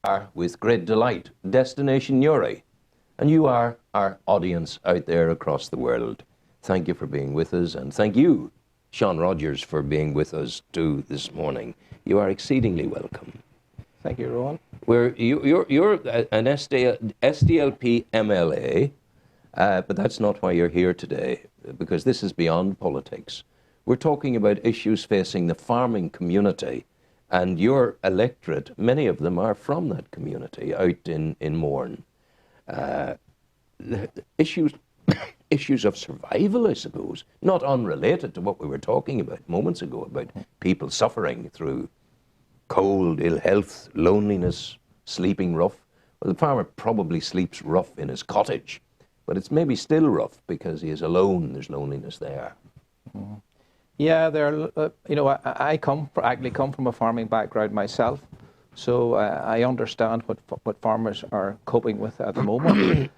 are, with great delight, Destination Newry. And you are our audience out there across the world. Thank you for being with us, and thank you, Sean Rodgers, for being with us too this morning. You are exceedingly welcome. Thank you, Rowan. You're an SDLP MLA, but that's not why you're here today, because this is beyond politics. We're talking about issues facing the farming community, and your electorate, many of them are from that community out in Mourne. Issues of survival, I suppose, not unrelated to what we were talking about moments ago, about people suffering through cold, ill health, loneliness, sleeping rough. Well, the farmer probably sleeps rough in his cottage, but it's maybe still rough because he is alone. There's loneliness there. Mm-hmm. Yeah, I actually come from a farming background myself, so I understand what farmers are coping with at the moment.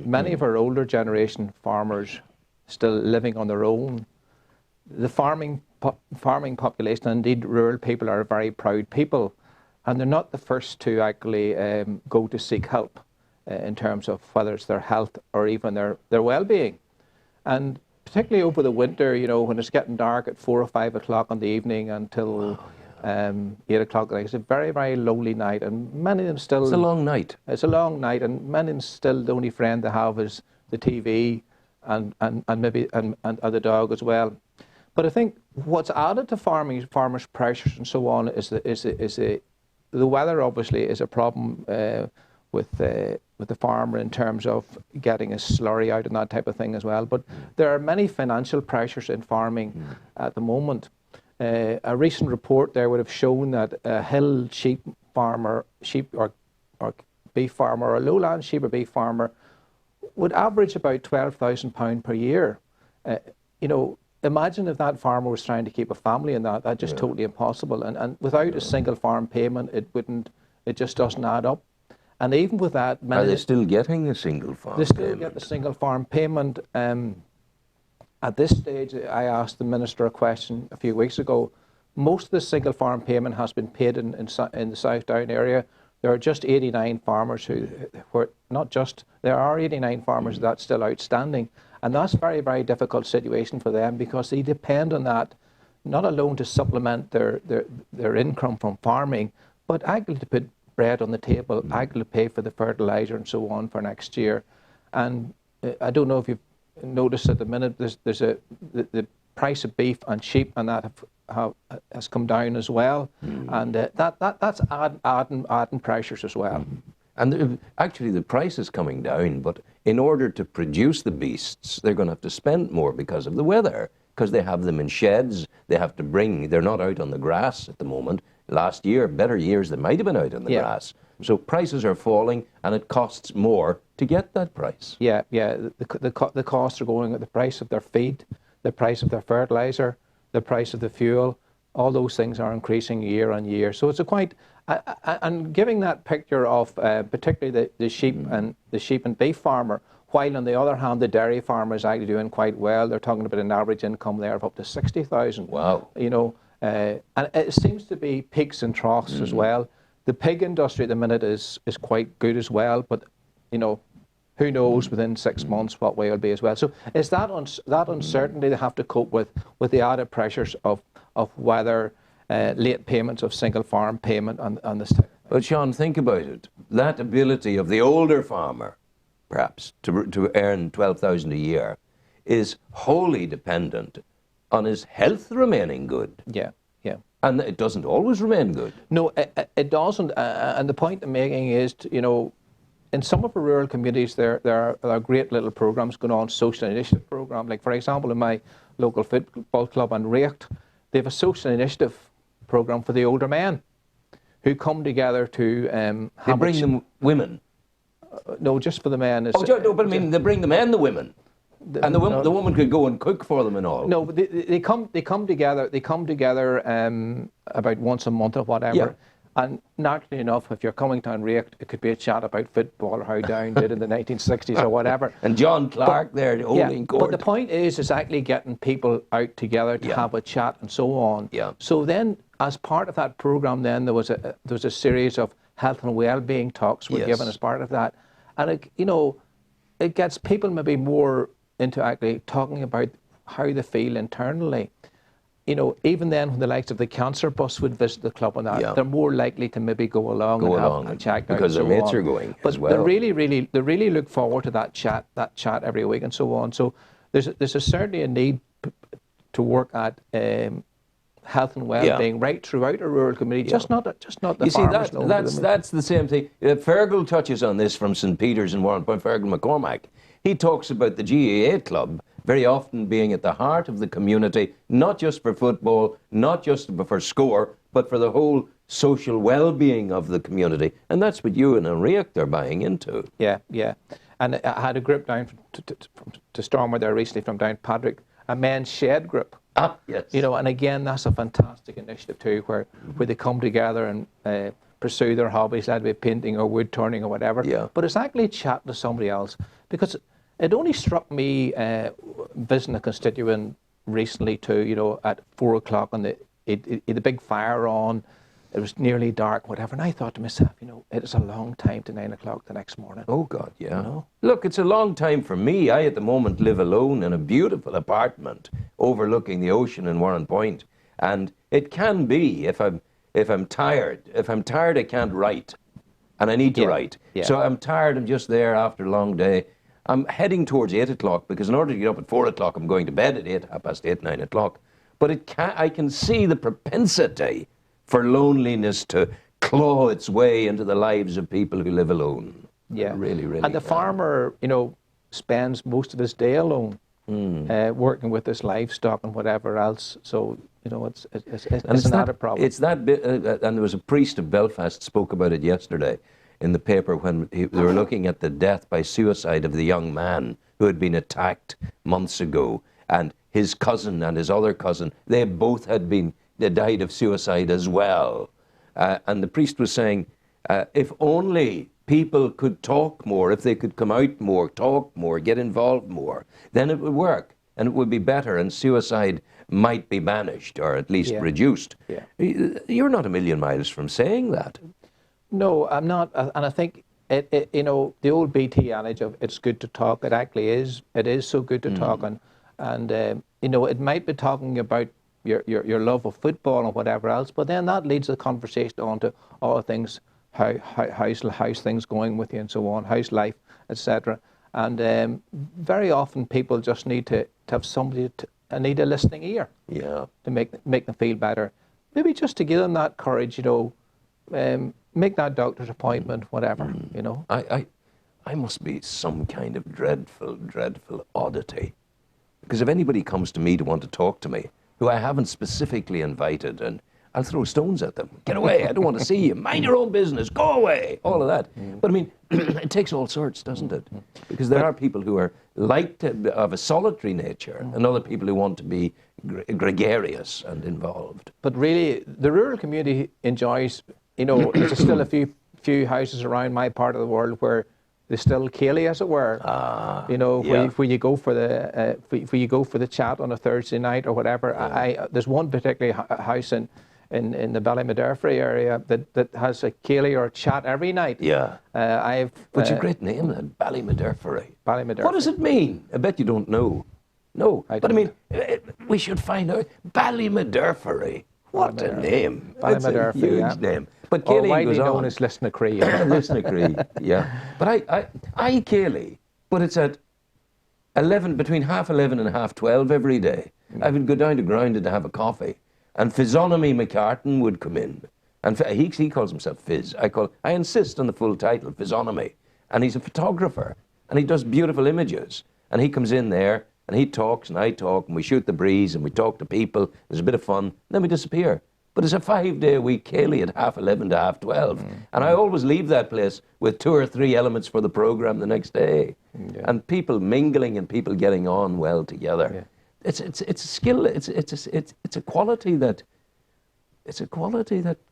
Many of our older generation farmers still living on their own. The farming population, and indeed rural people, are very proud people, and they're not the first to actually go to seek help in terms of whether it's their health or even their well-being. And particularly over the winter, when it's getting dark at 4 or 5 o'clock in the evening until 8 o'clock at night, it's a very, very lonely night, and many of them still... It's a long night. It's a long night, and many of them still the only friend they have is the TV and maybe the dog as well. But I think what's added to farmers' pressures and so on is the weather. Obviously, is a problem with the farmer in terms of getting his slurry out and that type of thing as well. But there are many financial pressures in farming at the moment. A recent report there would have shown that a hill sheep or beef farmer, or a lowland sheep or beef farmer, would average about £12,000 per year. Imagine if that farmer was trying to keep a family in that. That's just totally impossible. And without a single farm payment, it just doesn't add up. And even with that, are they still getting a single farm payment? They still get the single farm payment. At this stage, I asked the Minister a question a few weeks ago. Most of the single farm payment has been paid in the South Down area. There are just 89 farmers there are 89 farmers that's still outstanding. And that's a very, very difficult situation for them, because they depend on that, not alone to supplement their income from farming, but actually to put bread on the table, actually to pay for the fertilizer and so on for next year. And I don't know if you've noticed at the minute, the price of beef and sheep and that has come down as well, and that's adding pressures as well. And actually the price is coming down, but in order to produce the beasts, they're going to have to spend more because of the weather, because they have them in sheds. They're not out on the grass at the moment. Last year, better years, they might have been out on the grass. So prices are falling, and it costs more to get that price. Yeah. The costs are going at the price of their feed, the price of their fertilizer, the price of the fuel. All those things are increasing year on year. So it's and giving that picture of particularly the sheep and beef farmer, while on the other hand the dairy farmer is actually doing quite well. They're talking about an average income there of up to 60,000. Wow. And it seems to be peaks and troughs as well. The pig industry at the minute is quite good as well, but who knows within 6 months what way it'll be as well. So it's that uncertainty they have to cope with the added pressures of weather, late payments of single farm payment and this type. But Sean, think about it. That ability of the older farmer, perhaps, to earn 12,000 a year is wholly dependent on his health remaining good. Yeah. And it doesn't always remain good. No, it doesn't. And the point I'm making is, in some of the rural communities, there are great little programs going on, social initiative program. Like, for example, in my local football club in Reacht, they have a social initiative program for the older men who come together to... They bring them women? No, just for the men. No, but I mean, they bring the men the women. And the woman could go and cook for them and all. No, they come together. They come together about once a month or whatever. Yeah. And naturally enough, if you're coming down React, it could be a chat about football or how Down did in the 1960s or whatever. And John Clark there holding court. But the point is actually getting people out together to have a chat and so on. Yeah. So then as part of that program, then there was a series of health and well-being talks were given as part of that, and it gets people maybe more into actually talking about how they feel internally. Even then, when the likes of the cancer bus would visit the club and that, they're more likely to maybe go along and check out because their mates are going as well. But they really look forward to that chat every week and so on. So there's certainly a need to work at health and well-being right throughout a rural community, just not the farmers. You see, that's the same thing. Fergal touches on this from St. Peter's in Warren Point, Fergal McCormack. He talks about the GAA club very often being at the heart of the community, not just for football, not just for score, but for the whole social well-being of the community. And that's what you and Enrique are buying into. Yeah. And I had a group down to Stormont there recently from down Patrick, a men's shed group. Yes. And again, that's a fantastic initiative too, where they come together and pursue their hobbies, that'd be painting or wood turning or whatever. Yeah. But it's actually chatting to somebody else, because it only struck me visiting a constituent recently too, at 4 o'clock and the big fire on, it was nearly dark, whatever, and I thought to myself, it is a long time to 9 o'clock the next morning. Oh God, yeah. Look, it's a long time for me. I at the moment live alone in a beautiful apartment overlooking the ocean in Warren Point, and it can be if I'm tired I can't write, and I need to write. Yeah. So I'm tired, I'm just there after a long day. I'm heading towards 8 o'clock because in order to get up at 4 o'clock, I'm going to bed at 8:30, 9 o'clock. But I can see the propensity for loneliness to claw its way into the lives of people who live alone. Yeah, really. And the farmer, spends most of his day alone, working with his livestock and whatever else. So it's not a problem. It's that bit, and there was a priest of Belfast spoke about it yesterday in the paper when they were looking at the death by suicide of the young man who had been attacked months ago, and his cousin and his other cousin, they both they died of suicide as well. And the priest was saying, if only people could talk more, if they could come out more, talk more, get involved more, then it would work and it would be better and suicide might be banished or at least reduced. Yeah. You're not a million miles from saying that. No, I'm not. And I think, the old BT adage of it's good to talk, it actually is. It is so good to talk. And it might be talking about your love of football and whatever else, but then that leads the conversation on to all things, how's things going with you and so on, how's life, etc. And very often people just need to have somebody need a listening ear to make them feel better. Maybe just to give them that courage, make that doctor's appointment, whatever, I must be some kind of dreadful oddity. Because if anybody comes to me to want to talk to me, who I haven't specifically invited, and I'll throw stones at them. Get away, I don't want to see you. Mind your own business, go away. All of that. But I mean, it takes all sorts, doesn't it? Because there are people who are of a solitary nature and other people who want to be gregarious and involved. But really, the rural community enjoys, there's still a few houses around my part of the world where they still ceilidh, as it were. Where you go for the chat on a Thursday night or whatever. There's one particular house in the Ballymedurfrey area that has a ceilidh or a chat every night. Yeah. But a great name, that Ballymedurfrey. Ballymedurfrey. What does it mean? I bet you don't know. No. But I mean, we should find out. Ballymedurfrey. What a name. It's a huge name. But ceilidh widely goes on. known as Lisnacree. Lisnacree, yeah. But I ceilidh, but it's at 11, between 11:30 and 12:30 every day. I would go down to Grounded to have a coffee, and Physiognomy McCartan would come in. And he calls himself Fizz. I insist on the full title, Physiognomy. And he's a photographer, and he does beautiful images. And he comes in there, and he talks, and I talk, and we shoot the breeze, and we talk to people. There's a bit of fun, and then we disappear. But it's a 5-day-a-week ceilidh at 11:30 to 12:30. And I always leave that place with 2 or 3 elements for the programme the next day. Yeah. And people mingling and people getting on well together. Yeah. It's a skill, it's a quality that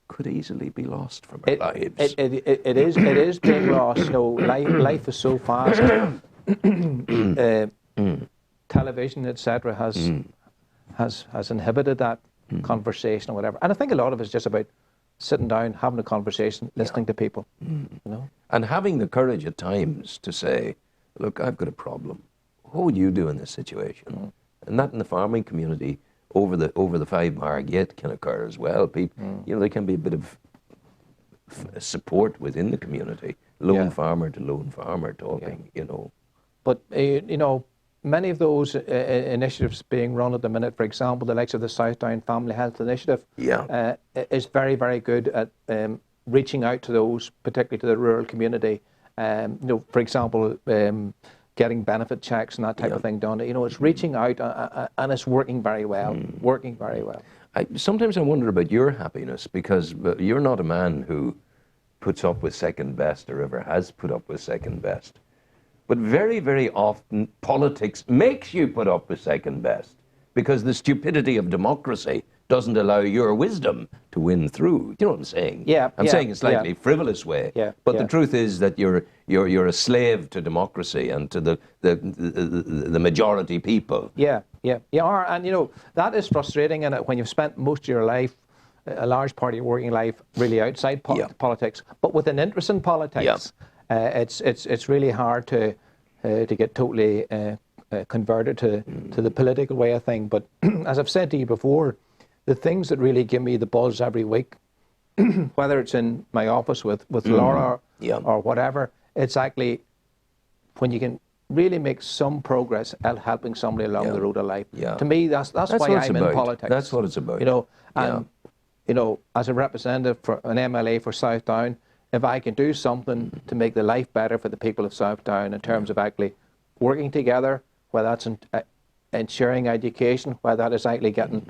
could easily be lost from our lives. It is being lost. Life is so fast. Television, etc., has inhibited that conversation or whatever. And I think a lot of it's just about sitting down, having a conversation, listening to people, you know. And having the courage at times to say, look, I've got a problem. What would you do in this situation? And that in the farming community, over the 5 Mile Gate can occur as well. People, you know, there can be a bit of support within the community, lone farmer to lone farmer talking, you know. But, you know, many of those initiatives being run at the minute, for example, the likes of the Southdown Family Health Initiative, is very, very good at reaching out to those, particularly to the rural community. You know, for example, getting benefit checks and that type of thing done. You know, it's reaching out and it's working very well, working very well. Sometimes I wonder about your happiness, because you're not a man who puts up with second best or ever has put up with second best. But very, very often politics makes you put up with second best, because the stupidity of democracy doesn't allow your wisdom to win through. Do you know what I'm saying? Yeah. I'm saying a slightly frivolous way. Yeah. But the truth is that you're a slave to democracy and to the majority people. Yeah, you are, and you know that is frustrating. And when you've spent most of your life, a large part of your working life, really outside politics, but with an interest in politics, it's really hard to get totally converted to the political way of thing. But as I've said to you before, the things that really give me the buzz every week, whether it's in my office with Laura or whatever, it's actually when you can really make some progress at helping somebody along the road of life. To me, that's why I'm in politics. That's what it's about. You know, and you know, as a representative for an MLA for Southdown, if I can do something to make the life better for the people of Southdown in terms of actually working together, whether that's ensuring education, whether that is actually getting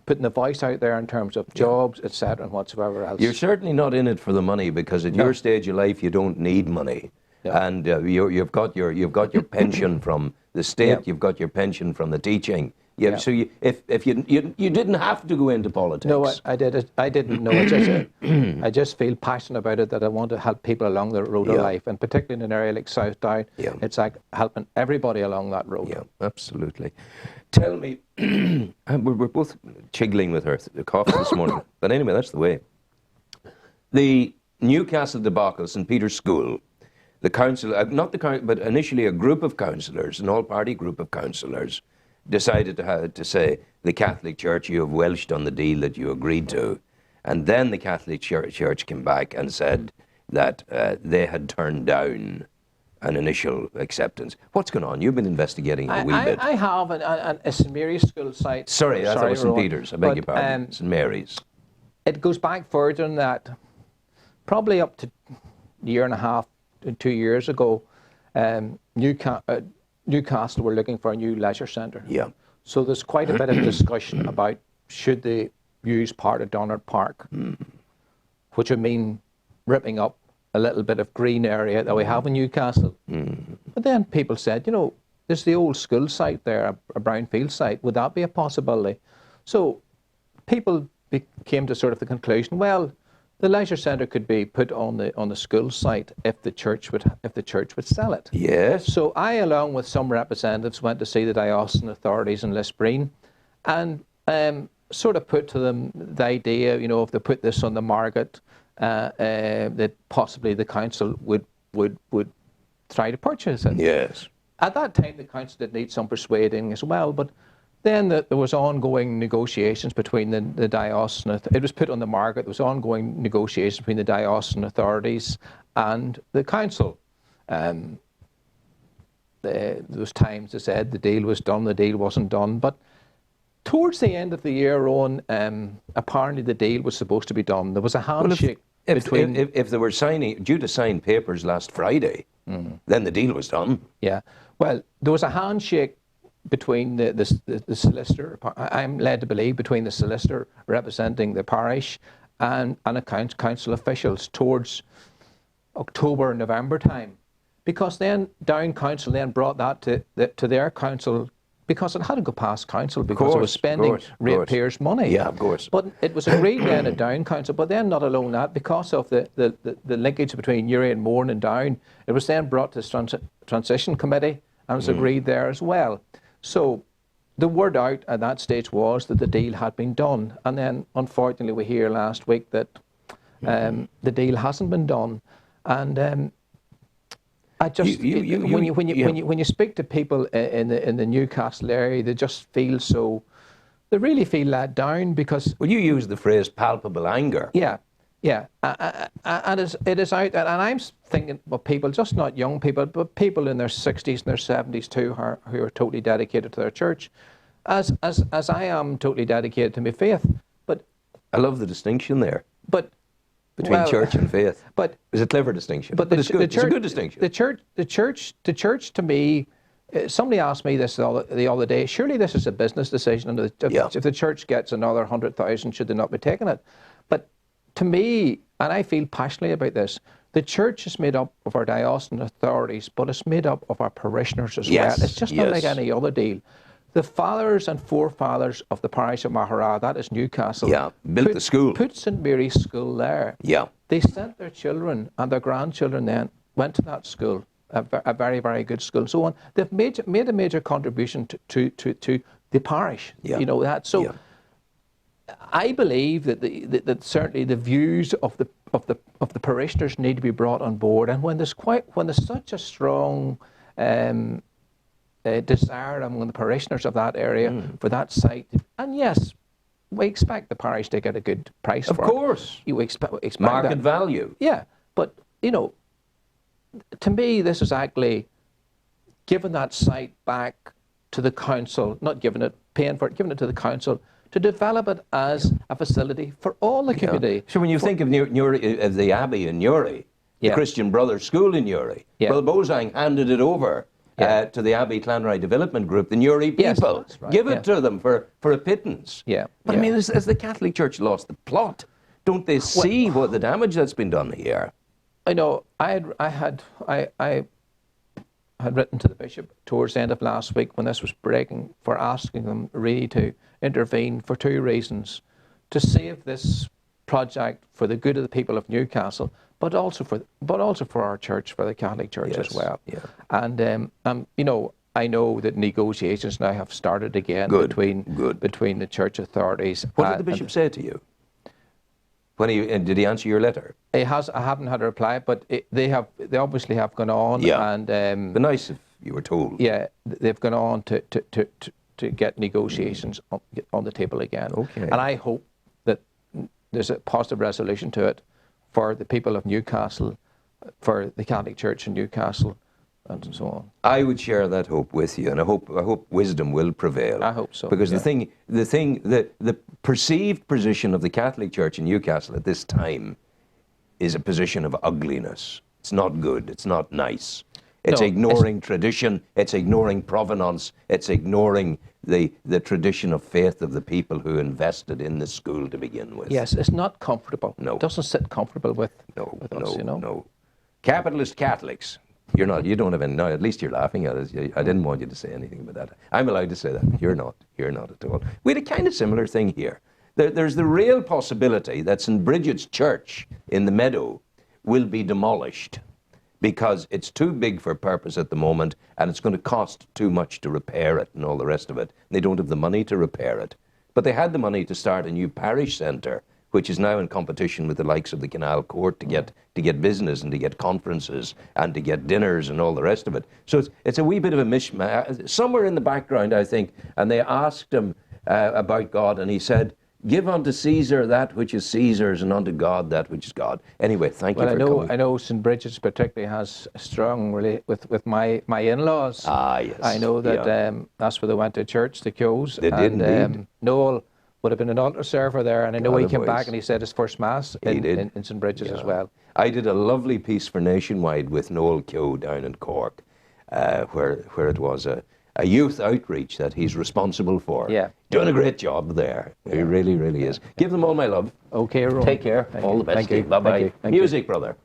putting the voice out there in terms of jobs, etc., and whatsoever else. You're certainly not in it for the money, because at your stage of life you don't need money, and you've got your pension from the state, you've got your pension from the teaching. So if you didn't have to go into politics. No, I didn't know. I just feel passionate about it, that I want to help people along the road of life, and particularly in an area like Southdown, it's like helping everybody along that road. Yeah, absolutely. Tell me, we're both chiggling with our cough this morning, but anyway, that's the way. The Newcastle debacle, St. Peter's School, the council, but initially a group of councillors, an all-party group of councillors, decided to say, the Catholic Church, you have welched on the deal that you agreed to. And then the Catholic Church came back and said that they had turned down an initial acceptance. What's going on? You've been investigating a wee bit. I have a St. Mary's School site. Sorry, I thought it was St. Peter's. I beg your pardon. St. Mary's. It goes back further than that. Probably up to a year and a half, 2 years ago, Newcastle were looking for a new leisure centre. Yeah. So there's quite a bit of discussion about should they use part of Donard Park, which would mean ripping up a little bit of green area that we have in Newcastle. But then people said, you know, there's the old school site there, a brownfield site. Would that be a possibility? So people came to sort of the conclusion, well, the leisure centre could be put on the school site if the church would sell it. Yes. So I, along with some representatives, went to see the diocesan authorities in Lisbreen, and sort of put to them the idea, you know, if they put this on the market, that possibly the council would try to purchase it. Yes. At that time, the council did need some persuading as well, but then there was ongoing negotiations between the diocesan. It was put on the market. There was ongoing negotiations between the diocesan authorities and the council. There was times they said the deal was done, the deal wasn't done. But towards the end of the year on, apparently the deal was supposed to be done. There was a handshake between... If they were due to sign papers last Friday, then the deal was done. Yeah. Well, there was a handshake between the solicitor, I'm led to believe, between the solicitor representing the parish and council officials towards October, November time. Because then Down Council then brought that to their council, because it had to go past council because it was spending ratepayers' money. Yeah, of course. But it was agreed then at Down Council, but then not alone that, because of the linkage between Newry and Mourne and Down, it was then brought to the Transition Committee and was agreed there as well. So the word out at that stage was that the deal had been done, and then unfortunately we hear last week that the deal hasn't been done, and I just when you speak to people in the Newcastle area, they just feel so. They really feel let down because. Well, you use the phrase palpable anger. Yeah, yeah, and it is out, and I'm thinking of people, just not young people, but people in their 60s and their 70s too, who are totally dedicated to their church, as I am totally dedicated to my faith. But I love the distinction there. But between church and faith. But it's a clever distinction. But it's good. It's a good distinction. The church to me. Somebody asked me this the other day. Surely this is a business decision, and if the church gets another 100,000, should they not be taking it? But to me, and I feel passionately about this, the church is made up of our diocesan authorities, but it's made up of our parishioners as well. It's just not like any other deal. The fathers and forefathers of the parish of Mahara, that is Newcastle, built the school. Put St Mary's School there. Yeah. They sent their children, and their grandchildren then went to that school. A very, very good school and so on. They've made a major contribution to the parish. Yeah. You know that. So I believe that certainly the views of the parishioners need to be brought on board. And when there's such a strong desire among the parishioners of that area for that site, and yes, we expect the parish to get a good price for it. Of course. You expect market value. Yeah, but you know. To me, this is actually giving that site back to the council, not giving it, paying for it, giving it to the council to develop it as a facility for all the community. So when you think of Newry, of the Abbey in Newry, the Christian Brothers School in Newry, well, Bozang handed it over to the Abbey Clanry Development Group, the Newry people. Yes, right, give it to them for a pittance. Yeah. But I mean, as the Catholic Church lost the plot, don't they see what the damage that's been done here? I know. I had written to the bishop towards the end of last week when this was breaking, for asking them really to intervene for two reasons: to save this project for the good of the people of Newcastle, but also for our church, for the Catholic Church as well. Yeah. And you know, I know that negotiations now have started again between the church authorities. What did the bishop say to you? Did he answer your letter? He has. I haven't had a reply, but they obviously have gone on. Yeah. And be nice if you were told. Yeah, they've gone on to get negotiations on the table again. Okay. And I hope that there's a positive resolution to it for the people of Newcastle, for the Catholic Church in Newcastle, and so on. I would share that hope with you, and I hope wisdom will prevail. I hope so. Because the perceived position of the Catholic Church in Newcastle at this time is a position of ugliness. It's not good. It's not nice. It's ignoring tradition. It's ignoring provenance. It's ignoring the tradition of faith of the people who invested in the school to begin with. Yes, it's not comfortable. No. It doesn't sit comfortable with us, you know. No. Capitalist Catholics. You don't have any. No, at least you're laughing at us. I didn't want you to say anything about that. I'm allowed to say that. You're not. You're not at all. We had a kind of similar thing here. There's the real possibility that St. Bridget's Church in the Meadow will be demolished because it's too big for purpose at the moment, and it's going to cost too much to repair it and all the rest of it. They don't have the money to repair it. But they had the money to start a new parish centre, which is now in competition with the likes of the Canal Court to get business and to get conferences and to get dinners and all the rest of it. So it's a wee bit of a mishmash. Somewhere in the background, I think, and they asked him about God, and he said, "Give unto Caesar that which is Caesar's, and unto God that which is God." Anyway, thank you for coming. I know St. Bridget's particularly has a strong with my in-laws. Ah, yes. I know that that's where they went to church, the Kyo's. They did indeed. Noel would have been an altar server there, and I know he came back and he said his first mass in St. Bridget's as well. I did a lovely piece for Nationwide with Noel Kyo down in Cork, where it was a youth outreach that he's responsible for. Yeah. Doing a great job there. He really, really is. Give them all my love. Okay, Ron. Take care. All the best. Thank you. Bye-bye. Thank you. Music, brother.